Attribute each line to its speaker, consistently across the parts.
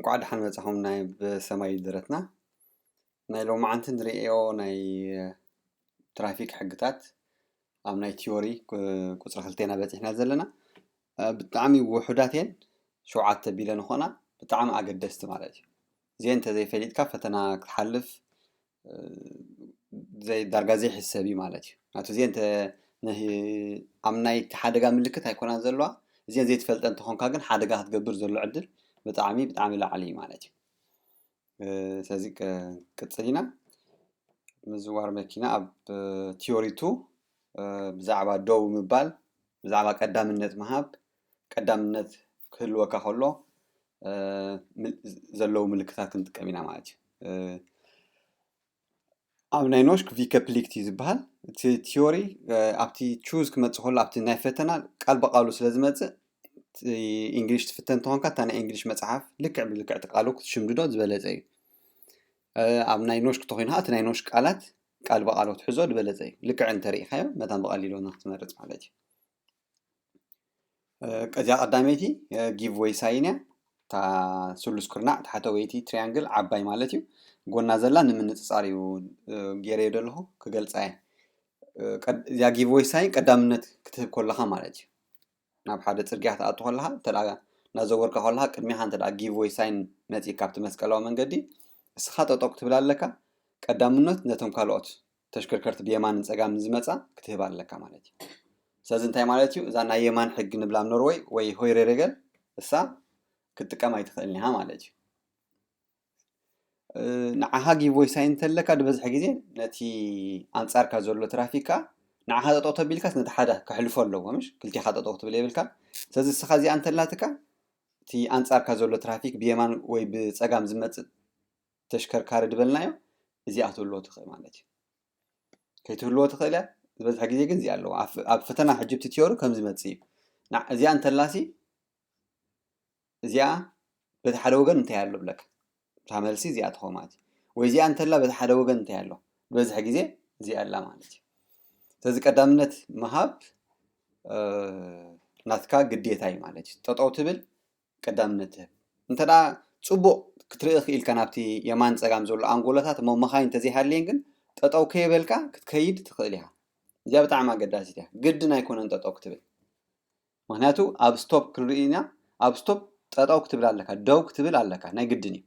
Speaker 1: እንኳዕ ደሓን መጻኹም ናይ ብሰማይ ድረትና ናይ ሎማዓንቲ ንሪኦ ናይ ትራፊክ ሕግታት ኣብ ናይ ቲዮሪ ቁፅሪ 2 ኢና በፂሕና ዘለና ብጣዕሚ ውሑዳት እየን 7 ቢለን ኾና ብጣዕሚ ኣገደስቲ ማለት እዩ እዚአን እንተዘይፈሊጥካ ፈተና ክትሓልፍ ዳርጋ ዘይሕሰብ እዩ ማለት እዩ ናቱ እዚአን ኣብ ናይ ሓደጋ ምልክት ኣይኮናን ዘለዋ እዚአን ዘይትፈልጠን እንተኾንካ ግን ሓደጋ ክትገብር ዘሎ ዕድል ብጣዕሚ ላዕሊ እዩ ማለት እዩ ስለዚ ቅፅል ኢና ምዝዋር መኪና ኣብ ቲዮሪ 2 ብዛዕባ ደው ምባል ብዛዕባ ቀዳምነት ምሃብ ቀዳምነት ክህልወካ ከሎ ዘለዉ ምልክታት ክንጥቀም ኢና ማለት እዩ ኣብ ናይ ኖሽክ ቪከፕሊክቲ ዝበሃል እቲ ቲዮሪ ኣብቲ ቹዝ ክመፅእ ከሎ ኣብቲ ናይ ፈተና ቃል በቃሉ ስለ ዝመፅእ እንግሊሽ ትፍተን እንተኾንካ እታ ናይ እንግሊሽ መፅሓፍ ልክዕ ብልክዕ ቃሉ ክትሽምድዶ ዝበለፀ እዩ ኣብ ናይ ኖሽክ እንተኮይንካ እቲ ናይ ኖሽክ ቃላት ቃል በቃሉ ትሕዞ ዝበለፀ እዩ ልክዕ እንተሪእኻዮ መታን ብቐሊሉ ንክትመርፅ ማለት እዩ እዚኣ ቀዳመይቲ ጊቭ ዌይ ሳይን እያ እታ ስሉስ ኩርናዕ ታሕተወይቲ ትሪያንግል ዓባይ ማለት እዩ ጎና ዘላ ንምንፅፃር እዩ ገይረዮ ዘለኹ ክገልፃ እየ እዚኣ ጊቭ ዌይ ሳይን ቀዳምነት ክትህብ ከለኻ ማለት እዩ ናብ ሓደ ፅርግያ ክትኣቱ ከለኻ እንተደኣ እናዘወርካ ከለኻ ቅድሚኻ እንተደኣ ጊቭ ዌይ ሳይን መፂካ ኣብቲ መስቀላዊ መንገዲ እስኻ ጠጠው ክትብል ኣለካ ቀዳምነት ነቶም ካልኦት ተሽከርከርቲ ብየማንን ፀጋምን ዝመፃ ክትህብ ኣለካ ማለት እዩ ስለዚ እንታይ ማለት እዩ እዛ ናይ የማን ሕጊ ንብላ ኖርዌይ ወይ ሆይረ ረገል እሳ ክትጥቀም ኣይትኽእልን ኢኻ ማለት እዩ ንዓኻ ጊቭ ዌይ ሳይን እንተለካ ዝበዝሕ ግዜ ነቲ ኣንፃርካ ዘሎ ትራፊክ ከዓ ንዓኻ ጠጠው ተቢልካስ ነቲ ሓደ ከሕልፎ ኣለዎ ምሽ ክልቲኻ ጠጠው ክትብል የብልካን ስለዚ እስኻ እዚኣ እንተላትካ እቲ ኣንፃርካ ዘሎ ትራፊክ ብየማን ወይ ብፀጋም ዝመፅእ ተሽከርካሪ ድበልናዮ እዚኣ ክትህልዎ ትኽእል ማለት እዩ ከይትህልዎ ትኽእል እያ ዝበዝሕ ግዜ ግን እዚኣ ኣለዎ ኣብ ፈተና ሕጂ ብቲ ቲዮሪ ከምዚ መፅእ እዩ እዚኣ እንተላሲ እዚኣ በቲ ሓደ ወገን እንታይ ኣሎ ብለካ እታ መልሲ እዚኣ ትኾን ማለት እዩ ወይ እዚኣ እንተላ በቲ ሓደ ወገን እንታይ ኣሎ ዝበዝሕ ግዜ እዚኣ ኣላ ማለት እዩ ስለዚ ቀዳምነት ምሃብ ናትካ ግዴታ እዩ ማለት እዩ ጠጠው ትብል ቀዳምነት ትህብ እንተደኣ ፅቡቕ ክትርኢ ክኢልካ ናብቲ የማን ፀጋም ዘሎ ኣንጎሎታት እሞ መኻይን እንተዘይሃልየን ግን ጠጠው ከየበልካ ክትከይድ ትኽእል ኢኻ እዚኣ ብጣዕሚ ኣገዳሲት እያ ግድን ኣይኮነን ጠጠው ክትብል ምክንያቱ ኣብ ስቶፕ ክንርኢና ኣብ ስቶፕ ጠጠው ክትብል ኣለካ ደው ክትብል ኣለካ ናይ ግድን እዩ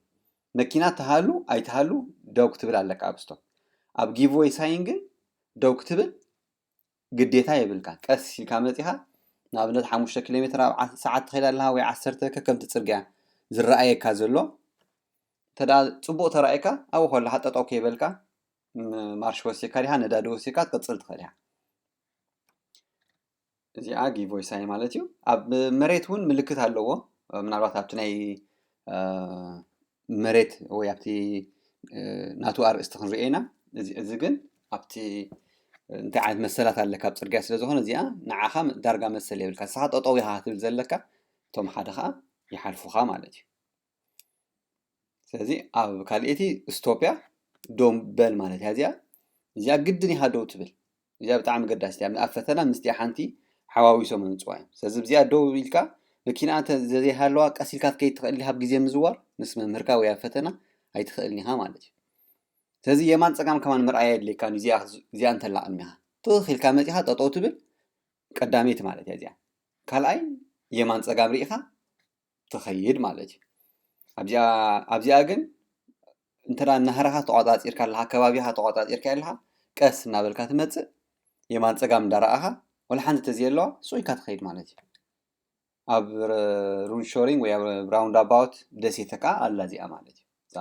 Speaker 1: መኪና ተሃሉ ኣይተሃሉ ደው ክትብል ኣለካ ኣብ ስቶፕ ኣብ ጊቭ ዌይ ሳይን ግን ደው ክትብል ግዴታ የብልካ ቀስ ኢልካ መፂኻ ንኣብነት 5 ኪሎ ሜትር ኣብ ሰዓት ትኸይድ ኣለካ ወይ 10 ከምቲ ፅርግያ ዝረኣየካ ዘሎ እንተደኣ ፅቡቕ ተራእየካ ኣብኡ ከለካ ጠጠው ከይበልካ ማርሽ ወሲድካ ዲኻ ነዳዲ ወሲድካ ክትቅፅል ትኽእል ኢኻ እዚኣ ጊቭ ዌይ ሳይን ማለት እዩ ኣብ መሬት እውን ምልክት ኣለዎ ምናልባት ኣብቲ ናይ መሬት ወይ ኣብቲ ናቱ ኣርእስቲ ክንሪኦ ኢና እዚ ግን ኣብቲ እንታይ ዓይነት መሰላት ኣለካ ኣብ ፅርግያ ስለ ዝኾነ እዚኣ ንዓኻ ዳርጋ መሰል የብልካ ንስኻ ጠጠው ኢኻ ክትብል ዘለካ እቶም ሓደ ከዓ ይሓልፉኻ ማለት እዩ ስለዚ ኣብ ካልአይቲ ስቶፕ እያ ደው በል ማለት እያ እዚኣ ግድን ኢኻ ደው ትብል እዚኣ ብጣዕሚ ኣገዳሲት እያ ኣብ ፈተና ምስቲኣ ሓንቲ ሓዋዊሶም ኣምፅዋ እዮም ስለዚ ብዚኣ ደው ኢልካ መኪና እንተዘይሃለዋ ቀስ ኢልካ ክትከይድ ትኽእል ኢኻ ብግዜ ምዝዋር ምስ መምህርካ ወይ ኣብ ፈተና ኣይትኽእልን ኢኻ ማለት እዩ ስለዚ የማን ፀጋም ከማን ምርኣያ የድልየካን እዚኣ እንተላ ቅድሚኻ ትኽ ኢልካ መፂኻ ጠጠው ትብል ቀዳመይቲ ማለት እያ እዚኣ ካልኣይ የማን ፀጋም ሪኢኻ ትኸይድ ማለት እዩ ኣብዚኣ ግን እንተዳ ናህራኻ ተቆፃፂርካ ኣለካ ከባቢኻ ተቆፃፂርካ ኣለካ ቀስ እናበልካ ትመፅእ የማን ፀጋም እንዳረኣኻ ወላ ሓንቲ ተዘይኣለዋ ስኢልካ ትኸይድ ማለት እዩ ኣብ ሩል ሾሪንግ ወይ ኣብ ራውንድ ኣባውት ደሴተ ከዓ ኣላ እዚኣ ማለት እዩ እዛ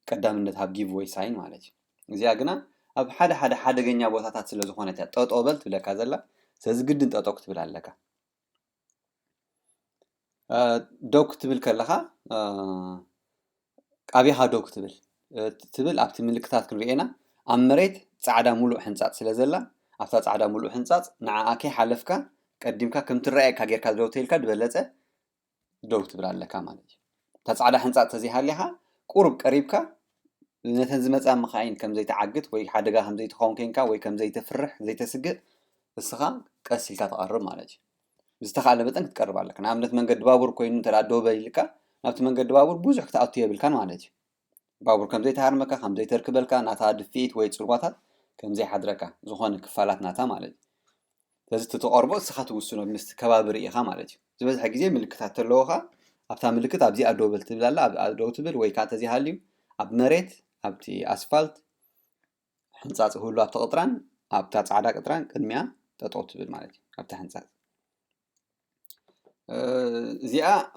Speaker 1: ቀዳምነት ኣብ ጊቭ ዌይ ሳይን ማለት እዩ እዚኣ ግና ኣብ ሓደ ሓደገኛ ቦታታት ስለ ዝኾነት እያ ጠጠው በል ትብለካ ዘላ ስለዚ ግድን ጠጠው ክትብል ኣለካ ደው ክትብል ከለኻ ቃቢኻ ደው ክትብል ኣብቲ ምልክታት ክንሪኦ ኢና ኣብ መሬት ፃዕዳ ሙሉእ ሕንፃፅ ስለ ዘላ ኣብታ ፃዕዳ ሙሉእ ሕንፃፅ ንዓኣ ከይሓለፍካ ቀዲምካ ከም ትረኣየካ ጌርካ ደው ተኢልካ ዝበለፀ ደው ክትብል ኣለካ ማለት እዩ እታ ፃዕዳ ሕንፃፅ ተዘይሃልያኻ ቁሩብ ቀሪብካ ነተን ዝመፃ መኻይን ከም ዘይተዓግት ወይ ሓደጋ ከም ዘይትኸውን ኮንካ ወይ ከም ዘይተፍርሕ ዘይተስግእ እስኻ ቀስ ኢልካ ተቐርብ ማለት እዩ ብዝተኻእለ መጠን ክትቀርብ ኣለካ ንኣብነት መንገዲ ባቡር ኮይኑ እንተደኣ ደው በል ኢልካ نابت من قد بابور بوزح كتأطيه بالكان مالتي بابور كم زي تهرمكا كم زي تركبلكا ناتا دفيت ويت صرباتات كم زي حدركا زخون كفالات ناتا مالتي لازم تتقربوا سخات وسنا مست كبابر إيخا مالتي زبز حق زي ملكات اللوخا أبتا ملكت أبزي أدوبل تبلا لا أدو تبل ويكات زي هاليو أب مريت أبتي أسفلت حنصاص هولو أبتا قطران أبتا صعدا قطران قدميا تطو تبل مالتي أبتا حنصاص زيا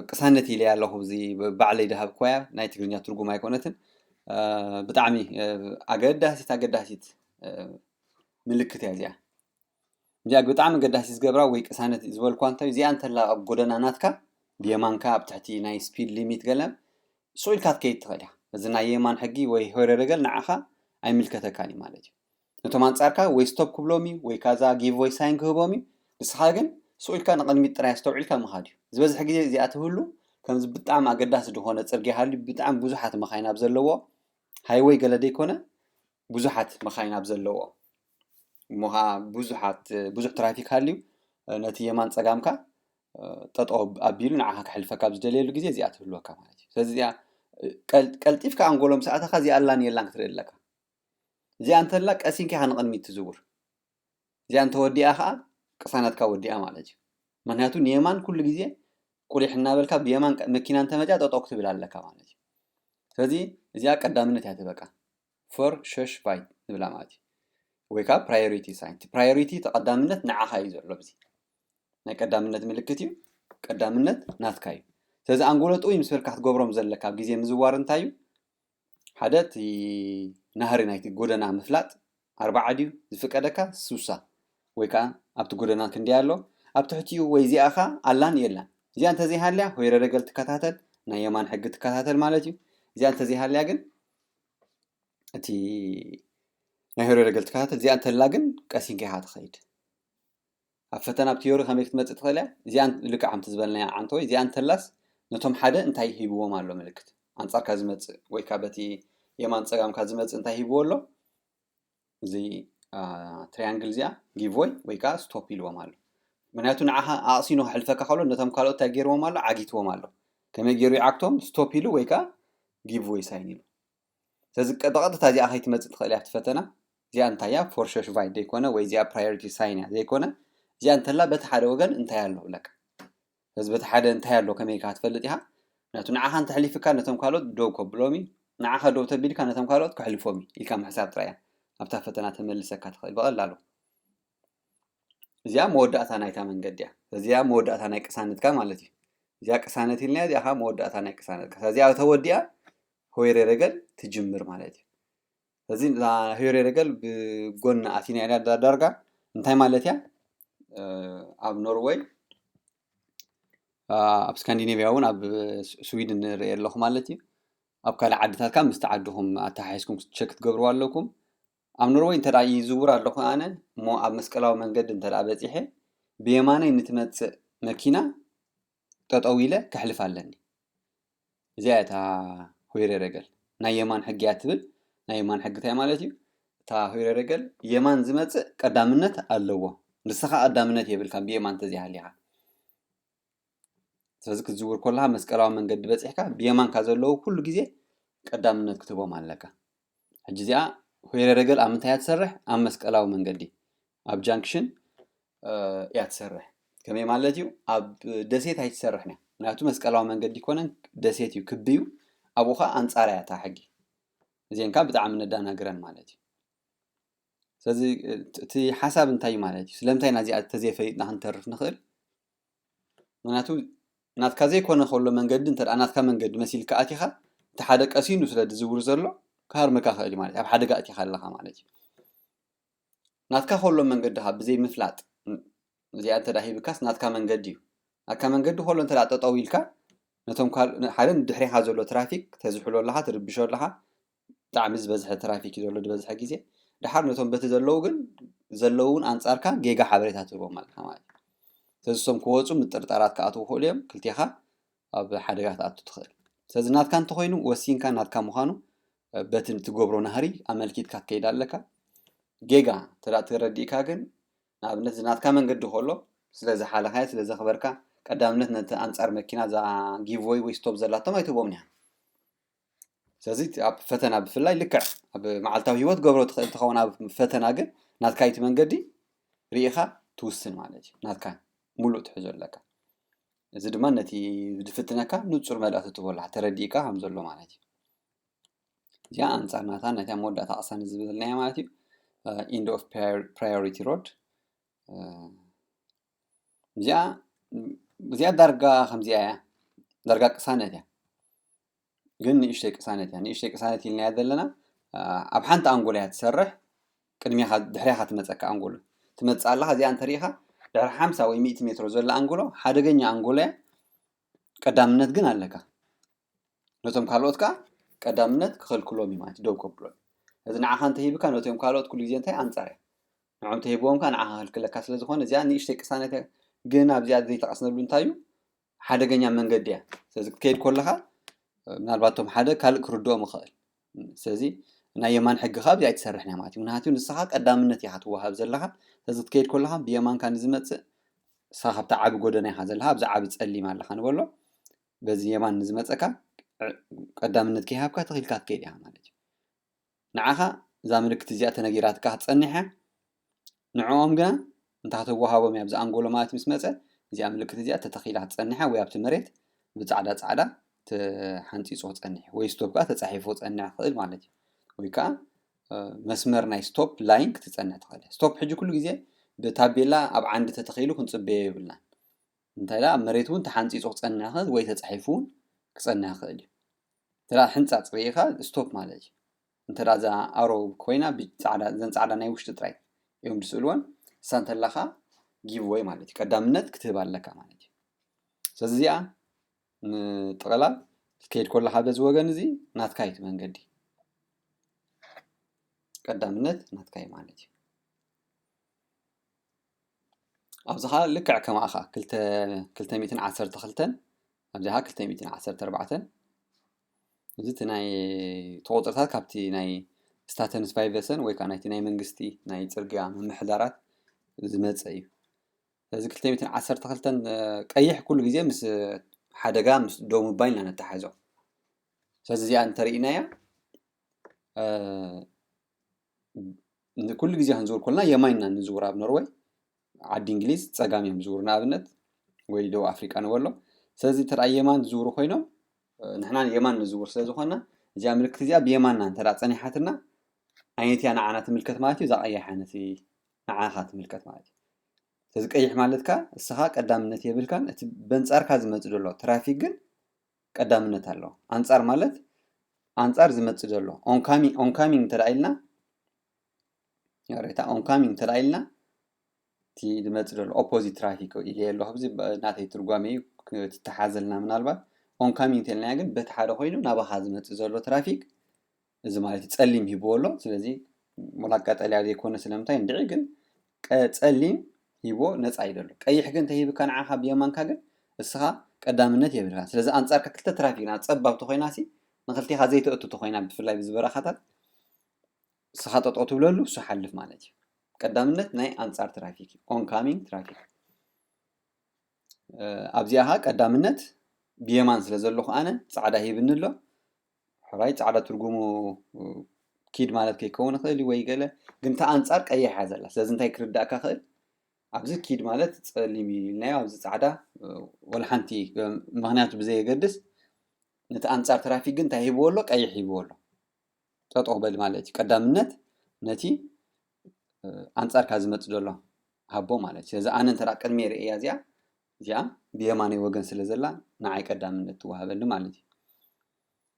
Speaker 1: قسانتي لي الله زي بعلي دهب كويا ناي تغنيا ترغم ايكونتن بطعمي اگداسيت ملكت يا زيا جاك بطعم قداسيس قبرا وي قسانت زبل كوانتا زي انت لا غودناناتكا بيمانكا بتحتي ناي سبيد ليميت قلم سويل كات كيت تخدع زنا يمان حقي وي هوري رجل نعخا اي ملكتكاني مالتي نتوم انصاركا وي ستوب كبلومي وي كازا جيف وي ساين كبومي نسخاغن سويل كان قدمي طراي استوعلكا مخاديو زبز حقي زيات هولو كم بطعم اگداس دهونه صرغي حالي بطعم بزحات مخاينا بزلوو هايوي قلدي كونه بزحات مخاينا بزلوو موها بزح ترافيك حاليو نتي يمان صقامكا تطو ابيلو نعها كحلفكا بزدليلو غزي زيات هولوكا مالتي سلازي قلطيفكا انغولم ساعتها زي الله يلان كتريلكا زي انت لا قسينكي هنقنمي تزور زي انت وديا خا قساناتكا وديا مالتي مناتو نيمان كل غزي قريحنا بالكا بيمان مكينا انت مجا تطوك تبلالكا مالتي سلازي زي قدامنت ياتبقى فور شش فايت نبلا مالتي ويكا برايوريتي ساين برايوريتي تقدامنت نعها يزلو بزي ናይ ቀዳምነት ምልክት እዩ ቀዳምነት ናትካ እዩ ስለዚ አንጎለጡ ይምስልካ ትገብሮም ዘለካ ግዜ ምዝዋር እንታይ እዩ ሓደ እቲ ናህሪ ናይቲ ጎደና ምፍላጥ 40 ድዩ ዝፍቀደካ ሱሳ ወይ ከዓ ኣብቲ ጎደና ክንደይ ኣሎ ኣብ ትሕቲኡ ወይ ዚኣኻ ኣላን የላን እዚኣ እንተዘይሃልያ ሆይረ ረገል ትከታተል ናይ የማን ሕጊ ትከታተል ማለት እዩ እዚኣ እንተዘይሃልያ ግን እቲ ናይ ሆይረ ረገል ትከታተል እዚኣ እንተላ ግን ቀሲንካ ኢኻ ትኸይድ أفتنا بتيوري خميك تمت تخلى زيان لك عم تزبلنا عن توي زيان تلاس نتهم حدا انتهي هيبوا مالو ملكت أنصار كازمت ويكابتي يمان صقام كازمت انتهي هيبوا له زي تريانجل زيا جيفوي ويكا ستوبي له مالو مناتو نعها أصينه حلفك خلو نتهم كالو تاجير ومالو عجيت ومالو كم يجيروا عكتهم ستوبي له ويكا جيفوي سايني له تزك بقدر تاجي أخي تمت تخلى أفتنا زيان تايا فورشش فايد ديكونا ويزيا برايورتي سايني ديكونا زي أنت لا بتحرق وجن أنت يالله لك بس بتحرق أنت يالله كم يكاد فلتها نتو نعها أنت حليف كان نتم كارلوت دو كبلومي نعها دو تبيل كان نتم كارلوت كحلفومي يكام حساب تريا أبتها فتنا تمل سكات خير بقول له زي مودة أثناء تامن قديا زي مودة أثناء كسانة كمالتي زي كسانة اللي زي ها مودة أثناء كسانة زي أتوديا هو يرجل تجمر مالتي زي هو يرجل بقولنا أثناء على درجة أنت مالتيا أب نرويج أب اسكندنافياون أب سويدن ريال مالتي أب كلا عدتها كم مستعدهم أتحيزكم تشيك تقبروا لكم أب نرويج أنت رأي زور لكم أنا مو أب مسكلاو من قد أنت رأبت إيه بيمانة نتمت ماكينة طويلة كحلف علني زيادة هوير رجل نايمان حق يعتبر نايمان حق تاع مالتي تا هوير رجل يمان زمت قدامنت اللوه نسخة قدامنت يبل كان بيمان تزي عليها تزك الزور كلها مسكلاو من قد بصحكا بيمان كازلو كل غزي قدامنت كتبو مالكا حجزيا هوير رجل امنتا يتسرح ام مسكلاو من قدي اب جانكشن يتسرح كمي مالتيو اب دسيت هيتسرحنا ناتو مسكلاو من قدي كونن دسيتيو كبيو ابوخا انصاريا تا حقي زين كان بتعامل ندانا غران مالتي سازي تي حساب انتاي مالتي سلمتاي نازي تزي فيدنا هنترف نخل مناتو نات كازي كون خلو منقد انت انات كمنقد مسيل كاتيخا تحدق اسينو سلا دزور زلو كار مكاخلي مالتي اب حدق اتيخا لها مالتي نات كا خلو منقد ها بزي مفلاط زي انت داهي بكاس نات كمنقد يو اكا منقد خلو انت لا تطويلكا نتوم كال حالن دحري حازلو ترافيك تزحلو لها تربشو لها تعمز بزح ترافيك يزلو بزح غيزي دحر نتوم بتزلو ግን ዘለውን አንጻርካ ጌጋ ሓበሬታት ትቦም ማለት ማለት ስለዚሶም ክወጹ ምጥርጣራት ካኣቱ ሆልዮም ክልቲኻ ኣብ ሓደጋት ኣቱ ትኽእል ስለዚ ናትካ እንተ ኮይኑ ወሲንካ ናትካ ምዃኑ በትን ትገብሮ ናህሪ ኣመልኪትካ ትከይድ ኣለካ ጌጋ ተረዲእካ ግን ንኣብነት ናትካ መንገዲ ሆሎ ስለዚ ሓለኻይ ስለዚ ኸበርካ ቀዳምነት ነቲ አንጻር መኪና ዛ ጊቭዌይ ወይ ስቶፕ ዘላቶም አይትቦም ኒያ ስለዚ ኣብ ፈተና ብፍላይ ልክዕ ኣብ መዓልታዊ ህይወት ገብሮ ትኽእል ትኸውን ኣብ ፈተና ግን ናትካ እቲ መንገዲ ርኢኻ ትውስን ማለት እዩ ናትካ ሙሉእ ትሕዞ ኣለካ እዚ ድማ ነቲ ዝፍትነካ ንጹር መልእኽቲ ትህቦላ ተረዲእካ ከም ዘሎ ማለት እዩ እዚኣ አንጻር ናታ ነታ መወዳእታ ኣቕሳኒ ዝብልናያ ማለት እዩ ኢንድ ኦፍ ፕራዮሪቲ ሮድ እዚኣ ዳርጋ ከምዚኣ እያ ዳርጋ ቅሳነት እያ ግን ንእሽተይ ቅሳነት እያ ንእሽተይ ቅሳነት ኢልናያ ዘለና ኣብ ሓንቲ አንጎል እያ ትሰርሕ ቅድሚኻ ድሕሪኻ ትመፀካ አንጎሎ ትመፅእ ኣለኻ እዚኣ እንተሪኢኻ ድሕሪ 50 ወይ 100 ሜትሮ ዘላ አንጎሎ ሓደገኛ አንጎሎ እያ ቀዳምነት ግን ኣለካ ነቶም ካልኦት ከዓ ቀዳምነት ክኸልክሎም እዩ ማለት ደው ከብሎም እዚ ንዓኻ እንተሂብካ ነቶም ካልኦት ኩሉ ግዜ እንታይ አንጻር እያ ንዖም ተሂብዎምካ ንዓኻ ክልክለካ ስለ ዝኾነ እዚኣ ንእሽተይ ቅሳነት እያ ግን ኣብዚኣ ዘይተቐስነሉ እንታይ እዩ ሓደገኛ መንገዲ እያ ስለዚ ክትከይድ ከለኻ ምናልባቶም ሓደ ካልእ ክርድኦም ይኽእል ስለዚ ናይ የማን ሕጊ ኻ ብዚኣ ትሰርሕ ኒያ ማለት እዩ ምክንያቱ ንስኻ ቀዳምነት ኢኻ ትወሃብ ዘለኻ ስለዚ ክትከይድ ከለኻ ብየማንካ ንዝመፅእ ንስኻ ካብታ ዓቢ ጎደና ኢኻ ዘለኻ ኣብዛ ዓቢ ፀሊም ኣለኻ ንበሎ በዚ የማን ንዝመፀካ ቀዳምነት ከይሃብካ ተኺልካ ትከይድ ኢኻ ማለት እዩ ንዓኻ እዛ ምልክት እዚኣ ተነጊራትካ ክትፀኒሕ እያ ንዕኦም ግና እንታክትወሃቦም እያ ብዛ አንጎሎ ማለት ምስ መፀ እዚኣ ምልክት እዚኣ ተተኺላ ክትፀኒሕ ወይ ኣብቲ መሬት ብፃዕዳ ፃዕዳ ተሓንፂፆ ክፀንሕ ወይ ስቶፕ ከዓ ተፃሒፉ ክፀንሕ ክኽእል ማለት እዩ ወይ ከዓ መስመር ናይ ስቶፕ ላይን ክትፀንሕ ትኽእል ስቶፕ ሕጂ ኩሉ ግዜ ብታቤላ ኣብ ዓንዲ ተተኺሉ ክንፅበዮ ይብልና እንታይ ዳ ኣብ መሬት እውን ተሓንፂፆ ክፀንሕ ይኽእል ወይ ተፃሒፉ እውን ክፀንሕ ይኽእል እዩ እንተዳ ሕንፃፅ ርኢኻ ስቶፕ ማለት እዩ እንተዳ እዛ ኣሮ ኮይና ብፃዕዳ ዘን ፃዕዳ ናይ ውሽጢ ጥራይ እዮም ድስእልዎን እሳ እንተለኻ ጊቭ ወይ ማለት እዩ ቀዳምነት ክትህብ ኣለካ ማለት እዩ ስለዚ እዚኣ ንጥቕላል ክትከይድ ከለኻ በዚ ወገን እዚ ናትካ እዩ እቲ መንገዲ ቀዳምነት ናትካ እዩ ማለት እዩ ኣብዚ ኸ ልክዕ ከማኻ 212 ኣብዚኻ 214 እዚ እቲ ናይ ተቑፅርታት ካብቲ ናይ ስታተንስ ቫይቨሰን ወይ ከዓ ናይቲ ናይ መንግስቲ ናይ ፅርግያ ምምሕዳራት ዝመፀ እዩ ስለዚ 212 ቀይሕ ኩሉ ግዜ ምስ ሓደጋ ምስ ደው ምባል ኢና ነተሓሕዞ ስለዚ እዚኣ እንተሪእናያ ኩሉ ግዜ ክንዝውር ከለና የማን ኢና ንዝውር ኣብ ኖርዌይ ዓዲ እንግሊዝ ፀጋም እዮም ዝውሩ ንኣብነት ወይ ደቡብ ኣፍሪቃ ንበሎ ስለዚ እንተደኣ የማን ዝውሩ ኮይኖም ንሕና የማን ንዝውር ስለ ዝኾንና እዚኣ ምልክት እዚኣ ብየማንና እንተደኣ ፀኒሓትና ዓይነት እያ ንዓና ትምልከት ማለት እዩ እዛ ቀያሕ ዓይነት ንዓኻ ትምልከት ማለት እዩ ስለዚ ቀይሕ ማለትካ እስኻ ቀዳምነት የብልካን እቲ በንፃርካ ዝመፅእ ዘሎ ትራፊክ ግን ቀዳምነት ኣለዎ አንፃር ማለት አንፃር ዝመፅእ ዘሎ ኦንካሚንግ እንተደኣ ኢልና ያሬታ ኦንካሚንግ እንተደኣ ኢልና እቲ ዝመፅእ ዘሎ ኦፖዚት ትራፊክ ኢለ ኣለኹ ብዚ ናተይ ትርጓሜ እዩ ክትተሓዘልና ምናልባት ኦንካሚንግ እንተኢልና ግን በቲ ሓደ ኮይኑ ናባኻ ዝመፅእ ዘሎ ትራፊክ እዚ ማለት እዩ ፀሊም ሂብዎ ኣሎ ስለዚ ሙላቅ ቀጠልያ ዘይኮነ ስለምንታይ ንድዒ ግን ፀሊም ሂብዎ ነፃ እዩ ዘሎ ቀይሕ ግን እንተሂብካ ንዓኻ ብየማንካ ግን እስኻ ቀዳምነት የብልካ ስለዚ አንፃርካ ክልተ ትራፊክ ና ፀባብቲ ኮይናሲ ንክልቲኻ ዘይተእትቱ ኮይና ብፍላይ ብዝበረኻታት እስኻ ጠጠው ትብለሉ እሱ ሓልፍ ማለት እዩ ቀዳምነት ናይ አንፃር ትራፊክ ኦንካሚንግ ትራፊክ ኣብዚኣኻ ቀዳምነት ብየማን ስለ ዘለኹ ኣነ ፃዕዳ ሂብኒ ኣሎ ሕራይ ፃዕዳ ትርጉሙ ኪድ ማለት ከይከውን ይኽእል ወይ ገለ ግን እታ አንፃር ቀይሕ እያ ዘላ ስለዚ እንታይ ክርዳእካ ክእል ኣብዚ ኪድ ማለት ፀሊም ኢልናዮ ኣብዚ ፃዕዳ ወላ ሓንቲ ምክንያቱ ብዘየገድስ ነቲ አንፃር ትራፊክ ግን እንታይ ሂብዎ ኣሎ ቀይሕ ሂብዎ ኣሎ ጠጠው በል ማለት እዩ ቀዳምነት ነቲ አንፃርካ ዝመፅእ ዘሎ ሃቦ ማለት እዩ ስለዚ ኣነ እንተደኣ ቅድሚየ ርእያ እዚኣ ብየማነይ ወገን ስለ ዘላ ንዓይ ቀዳምነት ትወሃበኒ ማለት እዩ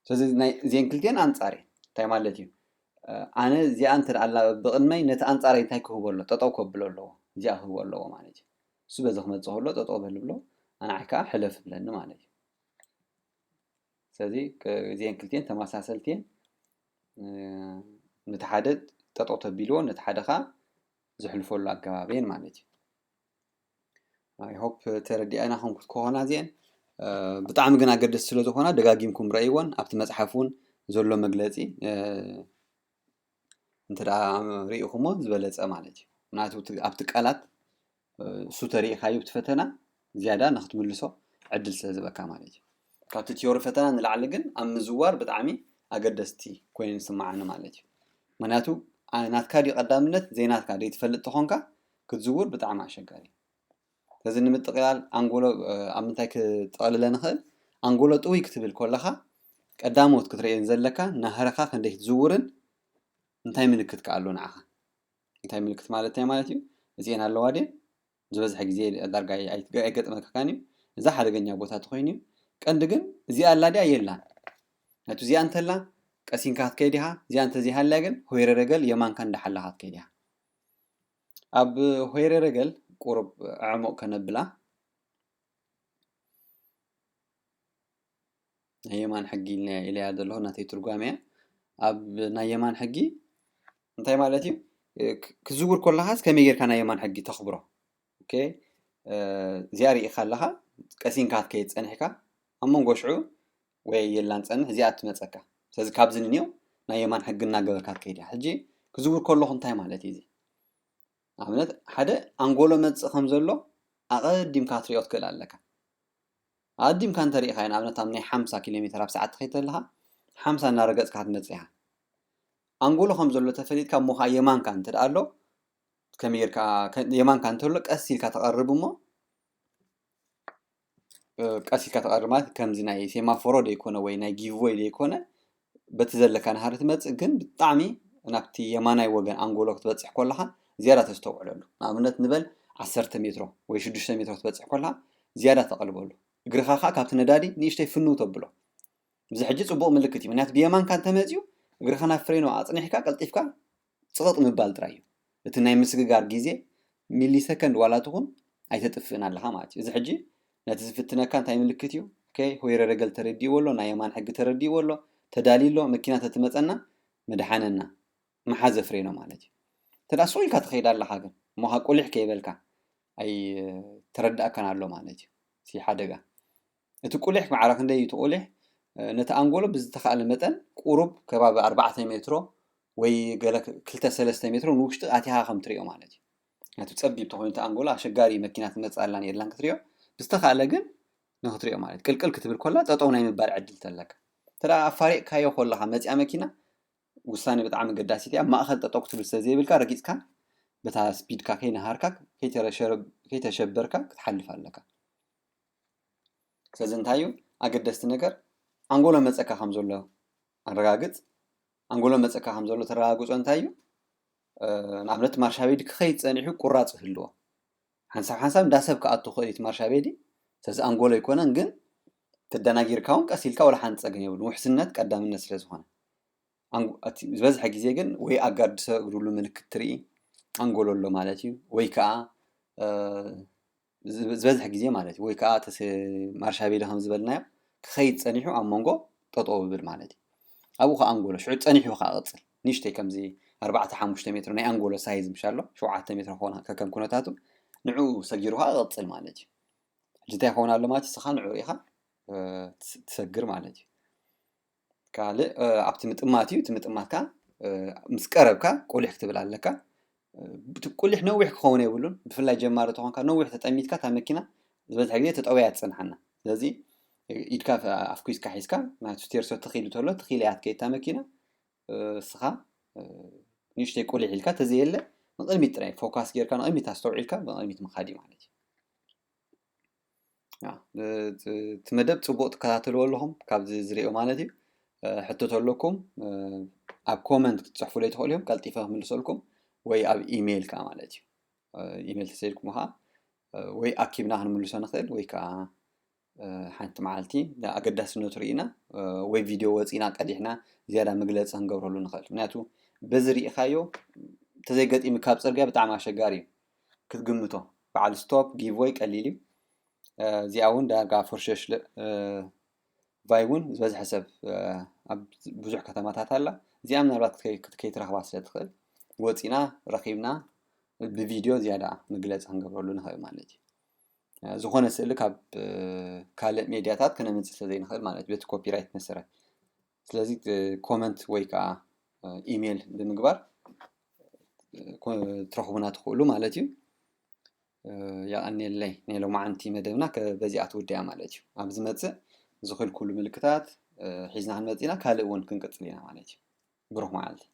Speaker 1: ስለዚ እዚአን ክልቲአን አንፃር እየን እንታይ ማለት እዩ ኣነ እዚኣ እንተደኣ ኣላ ብቅድመይ ነቲ አንፃረይ እንታይ ክህቦ ኣሎ ጠጠው ከብሎ ኣለዎ እዚኣ ክህቦ ኣለዎ ማለት እዩ እሱ በዚ ክመፅእ ከሎ ጠጠው በል ብሎ ኣንዓይ ከዓ ሕለፍ ብለኒ ማለት እዩ ስለዚ እዚአን ክልቲአን ተመሳሰልቲ እየን ነቲ ሓደ ጠጠው ተቢልዎ ነቲ ሓደ ከዓ ዝሕልፈሉ ኣገባብ እየን ማለት እዩ አይ ሆፕ ተረዲአናኹም ክኾና እዚአን ብጣዕሚ ግን ኣገደስቲ ስለ ዝኾና ደጋጊምኩም ረእይዎን ኣብቲ መፅሓፍ እውን ዘሎ መግለፂ እንተደኣ ርኢኹሞ ዝበለፀ ማለት እዩ ምክንያቱ ኣብቲ ቃላት እሱ ተሪኢኻዮ ብቲ ፈተና زيادة نختملسو عدل سلازبكا مالتي كابت تيوري فتنا نلعل جن أم زوار بتعمي أقدستي كوين سمعنا مالتي مناتو نات كادي قدامنت زينات كادي تفلت تخونكا كتزور بتعمى عشقاري لازم نمتقيال أنقولو أمتاك تقال لنا خل أنقولو توي كتب الكلها قداموت كترين زلكا نهرخا خنديك تزورن انتاي ملكت كالون عها انتاي ملكت مالتي زين هالوادي زبز حق زي درجة أي قط مكاني إذا حدا جنيا بوتات خويني كان دقن زي الله دي أيلا هتو زي أنت لا كاسين كات كيدها زي أنت زي هاللاجن هو رجل يمان كان دحلها كيدها أب هو رجل قرب عمق كان بلا يمان حقي اللي هذا اللي هنا تيترجمه أب نيمان حقي انتي مالتي كزور كلها كم يجر كان يمان حقي تخبره اوكي زياري خلها كاسين كات كيت صنحكا امون غشعو وي يلان صنح زيات مصكا سلاذ كابزنيو نا يمان حقنا غبركات كيدي حجي كزور كله انتي مالتي زي عملت حدا انغولو مص خمزلو اقدم كاتريوت كلالك اقدم كان طريق هاي عملت امني 5 كيلومتر بساعه تخيت لها 50 نارغص كات مصيها انغولو خمزلو تفليت كم مخا يمان كان تدالو كميركا يمان كان تقول لك اسيل كتقرب مو قاسي كتقرمات كم زناي سيمافورو ديكونه وي ناي جيفوي ديكونه بتزلك انا هارت مص كن بطعمي نابتي يماناي وغن انغولو تبصح كلها زياده تستوعلو امنت نبل 10 متر وي 6 متر تبصح كلها زياده تقلبلو غرخاخا كابت ندادي نيشتي فنو تبلو بزي حجي صبو ملكتي منات بيمان كان تمزيو غرخنا فرينو اصنيحكا قلطيفكا صقط مبال ترايو እቲ ናይ ምስግጋር ግዜ ሚሊ ሰከንድ ዋላ ትኹን ኣይተጥፍእን ኣለኻ ማለት እዩ እዚ ሕጂ ነቲ ዝፍትነካ እንታይ ምልክት እዩ ኦኬ ሆይረ ረገል ተረዲእዎ ኣሎ ናይ የማን ሕጊ ተረዲእዎ ኣሎ ተዳሊሎ መኪና ተትመፀና መድሓነና መሓዘ ፍሬኖ ማለት እዩ ተዳ ሶይልካ ትኸይድ ኣለኻ ግን እሞ ቁልሕ ከይበልካ ኣይ ተረዳእከን ኣሎ ማለት እዩ ሲ ሓደጋ እቲ ቁልሕ ማዕረ ክንደይ እዩ እቲ ቁልሕ ነቲ ኣንጎሎ ብዝተኸኣለ መጠን ቁሩብ ከባቢ 4 ሜትሮ ወይ ገለ 2-3 ሜትሮ ንውሽጢ ኣቲሃ ከም ትሪኦ ማለት እዩ ናቱ ፀቢብ ተኾይኑ ኣንጎሎ ኣሸጋሪ መኪና ትመፅኣላን የላን ክትሪኦ ብዝተኸኣለ ግን ንኽትሪኦ ማለት ቅልቅል ክትብል ኮላ ጠጠው ናይ ምባል ዕድል ተለካ ተዳ ኣፋሪቕካዮ ኮለኻ መፅያ መኪና ውሳኔ ብጣዕሚ ገዳሲት እያ ማእኸል ጠጠው ክትብል ስለዘይብልካ ረጊፅካ በታ ስፒድካ ከይነሃርካ ከይተሸበርካ ክትሓልፍ ኣለካ ስለዚ እንታይ እዩ ኣገደስቲ ነገር ኣንጎሎ መፀካ ከም ዘሎ ኣረጋግፅ አንጎሎ መፀካ ከም ዘሎ ተረጋግጾ እንታይ እዩ ንኣብነት ማርሻቤዲ ክኸይድ ፀኒሑ ቁራፅ ይህልዎ ሓንሳብ እንዳሰብ ከኣቱ ኽእሊት ማርሻቤዲ ስለዚ አንጎሎ ይኮነን ግን ተደናጊርካውን ቀሲልካ ወላ ሓንቲ ፀገም የብሉ ውሕስነት ቀዳምነት ስለ ዝኾነ ዝበዝሐ ግዜ ግን ወይ ኣጋድሰ እግሩሉ ምልክት ትርኢ አንጎሎ ኣሎ ማለት እዩ ወይ ከዓ ዝበዝሐ ግዜ ማለት እዩ ወይ ከዓ ማርሻቤዲ ከም ዝበልናዮ ክኸይድ ፀኒሑ ኣብ መንጎ ጠጠው ይብል ማለት እዩ أبوخ أنغولو شو تصنيح وخا قصل نيشتي كمزي 4-5 متر ناي أنغولو سايز مشالو 7 متر خونا ككم كونتاتو نعو سجيروها قصل مالتي جتي خونا له ماتي سخان نعو إيها تسجر مالتي كالي أبتي متأماتي وتمتأماتكا مسكربكا قولي اكتب لك بتقولي نوح خونا يقولون بفلا جمارة تخونكا نوح تتأميتكا تامكينا زبط حاجة تتقويات سنحنا لذي إدكا أفكيس كحيسكا ما تستيرسو تخيل تولو تخيل يعد كيتا مكينة سخا نيشتي كولي عيلكا تزيل من قلمي تراي فوكاس جير كان قلمي تستوع عيلكا من قلمي تمخادي مالتي تمدب تصبوت تكاتلو لهم كابز زريو مالتي حطيت لكم اب كومنت تصحفوا لي تقولهم قالت يفهم لكم وي اب ايميل كا مالتي ايميل تسيلكم ها وي اكيبنا هنملسو نخيل وي كا حنت معلتي دا أقدس نوترينا وي فيديو وزينا قديحنا زيادة مقلت هنقوله نخل ناتو بزري خايو تزيقت إمكاب صرقة بتعمى شقاري كتقمتو بعد ستوب جيف ويك قليلي زي أون دا قا فرشش فايون زوز حسب بزوح كتمات هتالا زي أمنا الوقت كي ترخبا سيدخل وزينا رخيبنا بفيديو زيادة مقلت هنقوله نخل مالتي زخونة سألك عب كالة ميدياتات كنا منسلسل زي نخل مالت بيت كوبي رايت نسرة سلازي كومنت ويكا إيميل بمقبار تروحوا بنا تقولوا مالتي يقني نيلو معنتي مدبنا كبزيات وديا مالتي أبز متى زخل كل ملكتات حيزنا هنمتينا كهلئون كنقتلينا مالتي بروح معلتي